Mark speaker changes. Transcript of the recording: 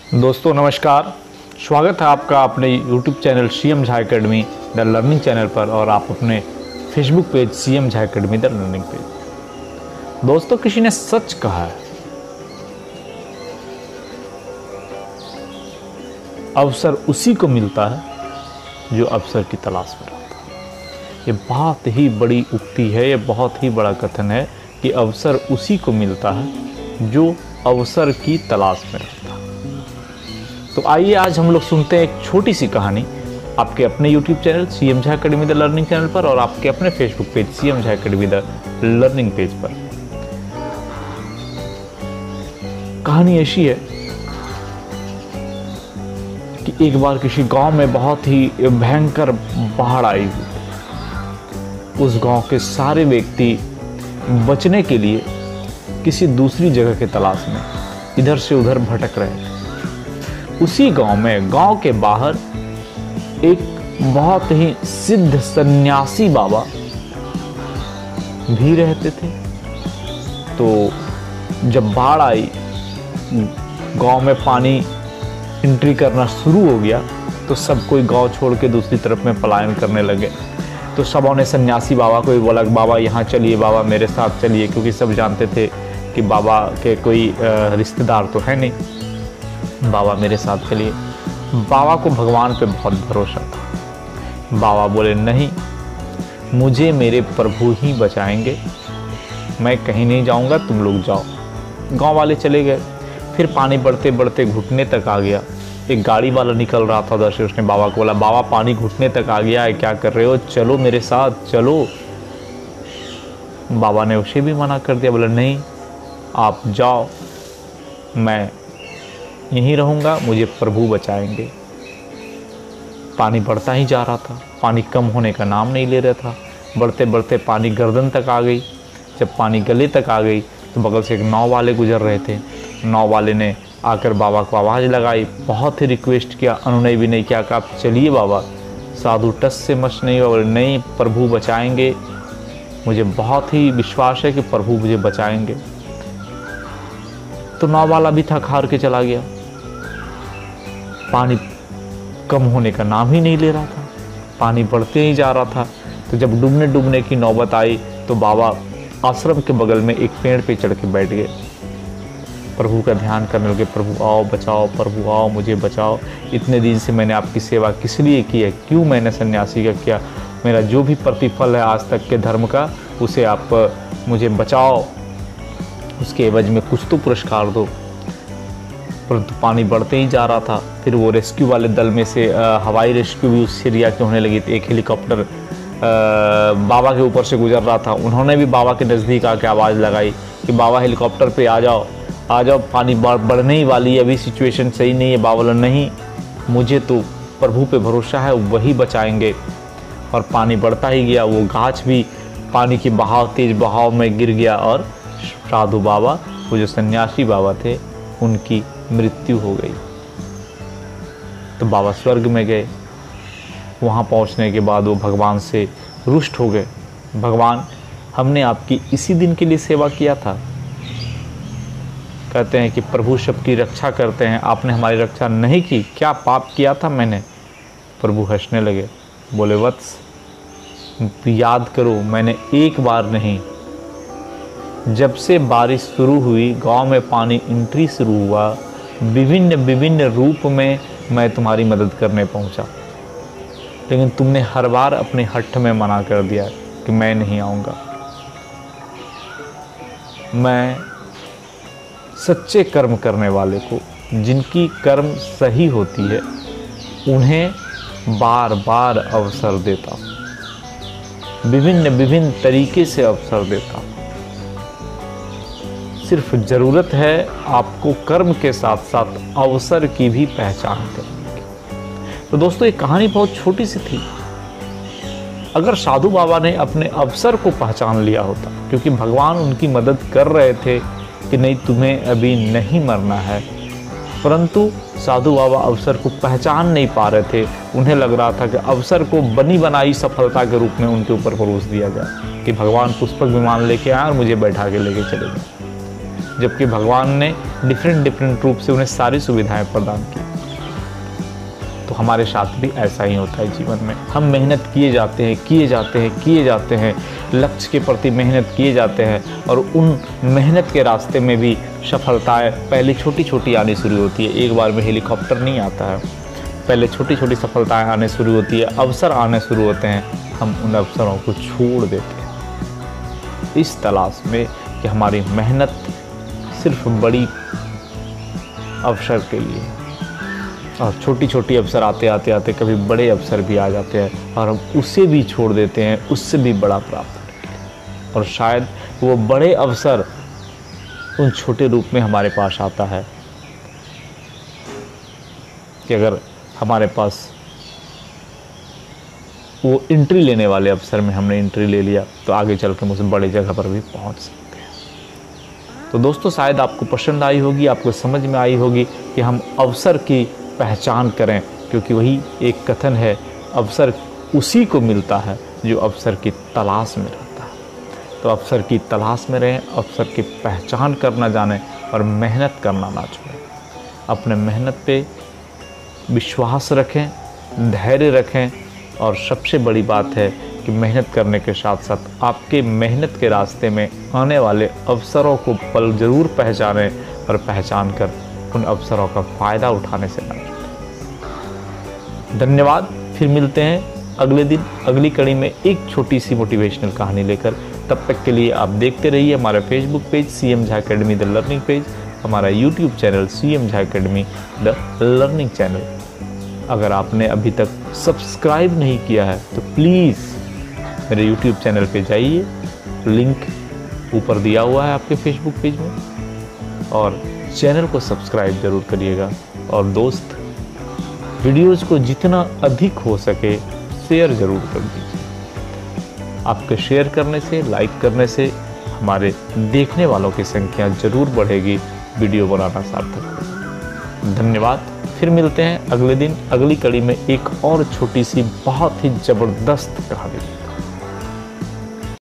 Speaker 1: दोस्तों नमस्कार। स्वागत है आपका अपने YouTube channel CM Jha academy the learning channel पर और आप अपने Facebook page CM Jha academy the learning page. दोस्तों किसी ने सच कहा है, अवसर उसी को मिलता है जो अवसर की तलाश में रहता है। ये बहुत ही बड़ी उक्ति है, ये बहुत ही बड़ा कथन है कि अवसर उसी को मिलता है जो अवसर की तलाश में रहता है। तो आइए आज हम लोग सुनते हैं एक छोटी सी कहानी आपके अपने YouTube channel CM Jha academy the learning channel पर और आपके अपने Facebook page CM Jha academy the learning page पर। कहानी ऐसी है कि एक बार किसी गांव में बहुत ही भयंकर बाढ़ आई हुई। उस गांव के सारे व्यक्ति बचने के लिए किसी दूसरी जगह की तलाश में इधर से उधर भटक रहे थे। उसी गांव में, गांव के बाहर एक बहुत ही सिद्ध सन्यासी बाबा भी रहते थे। तो जब बाढ़ आई, गांव में पानी एंट्री करना शुरू हो गया तो सब कोई गांव छोड़ के दूसरी तरफ में पलायन करने लगे। तो सबों ने सन्यासी बाबा को भी बोला, बाबा यहाँ चलिए, बाबा मेरे साथ चलिए, क्योंकि सब जानते थे कि बाबा के कोई रिश्तेदार तो है नहीं। बाबा मेरे साथ चलिए। बाबा को भगवान पे बहुत भरोसा था। बाबा बोले, नहीं, मुझे मेरे प्रभु ही बचाएंगे, मैं कहीं नहीं जाऊंगा, तुम लोग जाओ। गांव वाले चले गए। फिर पानी बढ़ते बढ़ते घुटने तक आ गया। एक गाड़ी वाला निकल रहा था उधर से, उसने बाबा को बोला, बाबा पानी घुटने तक आ गया है, क्या कर रहे हो, चलो मेरे साथ चलो। बाबा ने उसे भी मना कर दिया, बोला नहीं आप जाओ, मैं यहीं रहूँगा, मुझे प्रभु बचाएंगे। पानी बढ़ता ही जा रहा था, पानी कम होने का नाम नहीं ले रहा था। बढ़ते बढ़ते पानी गर्दन तक आ गई। जब पानी गले तक आ गई तो बगल से एक नाव वाले गुजर रहे थे। नाव वाले ने आकर बाबा को आवाज़ लगाई, बहुत ही रिक्वेस्ट किया, अनुनय भी नहीं किया कि आप चलिए बाबा। साधु टस से मच नहीं हुआ, बोले नहीं प्रभु बचाएंगे, मुझे बहुत ही विश्वास है कि प्रभु मुझे बचाएंगे। तो नाव वाला भी थक हार के चला गया। पानी कम होने का नाम ही नहीं ले रहा था, पानी बढ़ते ही जा रहा था। तो जब डूबने की नौबत आई तो बाबा आश्रम के बगल में एक पेड़ पे चढ़ के बैठ गए। प्रभु का ध्यान करने लगे, प्रभु आओ बचाओ, प्रभु आओ मुझे बचाओ। इतने दिन से मैंने आपकी सेवा किस लिए की है, क्यों मैंने सन्यासी का किया, मेरा जो भी प्रतिफल है आज तक के धर्म का, उसे आप मुझे बचाओ, उसके एवज में कुछ तो पुरस्कार दो। परंतु पानी बढ़ते ही जा रहा था। फिर वो रेस्क्यू वाले दल में से हवाई रेस्क्यू भी उस एरिया के होने लगी थी। एक हेलीकॉप्टर बाबा के ऊपर से गुजर रहा था। उन्होंने भी बाबा के नज़दीक आके आवाज़ लगाई कि बाबा हेलीकॉप्टर पे आ जाओ, आ जाओ, पानी बढ़ने ही वाली है, अभी सिचुएशन सही नहीं है। बाबा बोला नहीं, मुझे तो प्रभु पे भरोसा है, वही बचाएंगे। और पानी बढ़ता ही गया। वो गाछ भी पानी की बहाव, तेज बहाव में गिर गया और साधु बाबा, वो जो सन्यासी बाबा थे, उनकी मृत्यु हो गई। तो बाबा स्वर्ग में गए। वहाँ पहुँचने के बाद वो भगवान से रुष्ट हो गए। भगवान, हमने आपकी इसी दिन के लिए सेवा किया था। कहते हैं कि प्रभु सबकी रक्षा करते हैं, आपने हमारी रक्षा नहीं की, क्या पाप किया था मैंने। प्रभु हंसने लगे, बोले वत्स याद करो, मैंने एक बार नहीं, जब से बारिश शुरू हुई, गांव में पानी एंट्री शुरू हुआ, विभिन्न रूप में मैं तुम्हारी मदद करने पहुंचा, लेकिन तुमने हर बार अपने हठ में मना कर दिया कि मैं नहीं आऊँगा। मैं सच्चे कर्म करने वाले को, जिनकी कर्म सही होती है, उन्हें बार बार अवसर देता हूँ, विभिन्न तरीके से अवसर देता हूँ। सिर्फ ज़रूरत है आपको कर्म के साथ साथ अवसर की भी पहचान करने की। तो दोस्तों ये कहानी बहुत छोटी सी थी। अगर साधु बाबा ने अपने अवसर को पहचान लिया होता, क्योंकि भगवान उनकी मदद कर रहे थे कि नहीं तुम्हें अभी नहीं मरना है, परंतु साधु बाबा अवसर को पहचान नहीं पा रहे थे। उन्हें लग रहा था कि अवसर को बनी बनाई सफलता के रूप में उनके ऊपर परोस दिया जाए, कि भगवान पुष्पक विमान लेके आए और मुझे बैठा के लेके चले गए। जबकि भगवान ने डिफरेंट रूप से उन्हें सारी सुविधाएं प्रदान की। तो हमारे साथ भी ऐसा ही होता है जीवन में। हम मेहनत किए जाते हैं, लक्ष्य के प्रति मेहनत किए जाते हैं और उन मेहनत के रास्ते में भी सफलताएं पहले छोटी छोटी आनी शुरू होती है। एक बार में हेलीकॉप्टर नहीं आता है, पहले छोटी छोटी सफलताएं आने शुरू होती है, अवसर आने शुरू होते हैं, हम उन अवसरों को छोड़ देते हैं इस तलाश में कि हमारी मेहनत सिर्फ बड़ी अवसर के लिए, और छोटी छोटी अवसर आते कभी बड़े अवसर भी आ जाते हैं और हम उसे भी छोड़ देते हैं, उससे भी बड़ा प्राप्त करने के लिए। और शायद वो बड़े अवसर उन छोटे रूप में हमारे पास आता है कि अगर हमारे पास वो एंट्री लेने वाले अवसर में हमने एंट्री ले लिया तो आगे चल के मुझे बड़ी जगह पर भी पहुंच सकते हैं। तो दोस्तों, शायद आपको पसंद आई होगी, आपको समझ में आई होगी कि हम अवसर की पहचान करें, क्योंकि वही एक कथन है, अवसर उसी को मिलता है जो अवसर की तलाश में रहता है। तो अवसर की तलाश में रहें, अवसर की पहचान करना जानें और मेहनत करना ना छोड़ें। अपने मेहनत पे विश्वास रखें, धैर्य रखें और सबसे बड़ी बात है कि मेहनत करने के साथ साथ आपके मेहनत के रास्ते में आने वाले अवसरों को पल ज़रूर पहचानें और पहचान कर उन अवसरों का फ़ायदा उठाने से ना छूटें। धन्यवाद। फिर मिलते हैं अगले दिन अगली कड़ी में एक छोटी सी मोटिवेशनल कहानी लेकर। तब तक के लिए आप देखते रहिए हमारा Facebook page CM Jha academy the learning page, हमारा YouTube channel CM Jha academy the learning channel. अगर आपने अभी तक सब्सक्राइब नहीं किया है तो प्लीज़ मेरे यूट्यूब चैनल पे जाइए, लिंक ऊपर दिया हुआ है आपके फेसबुक पेज में, और चैनल को सब्सक्राइब ज़रूर करिएगा। और दोस्त, वीडियोज़ को जितना अधिक हो सके शेयर ज़रूर कर दीजिए। आपके शेयर करने से, लाइक करने से हमारे देखने वालों की संख्या ज़रूर बढ़ेगी, वीडियो बनाना सार्थक होगा। धन्यवाद। फिर मिलते हैं अगले दिन अगली कड़ी में एक और छोटी सी बहुत ही ज़बरदस्त कहानी।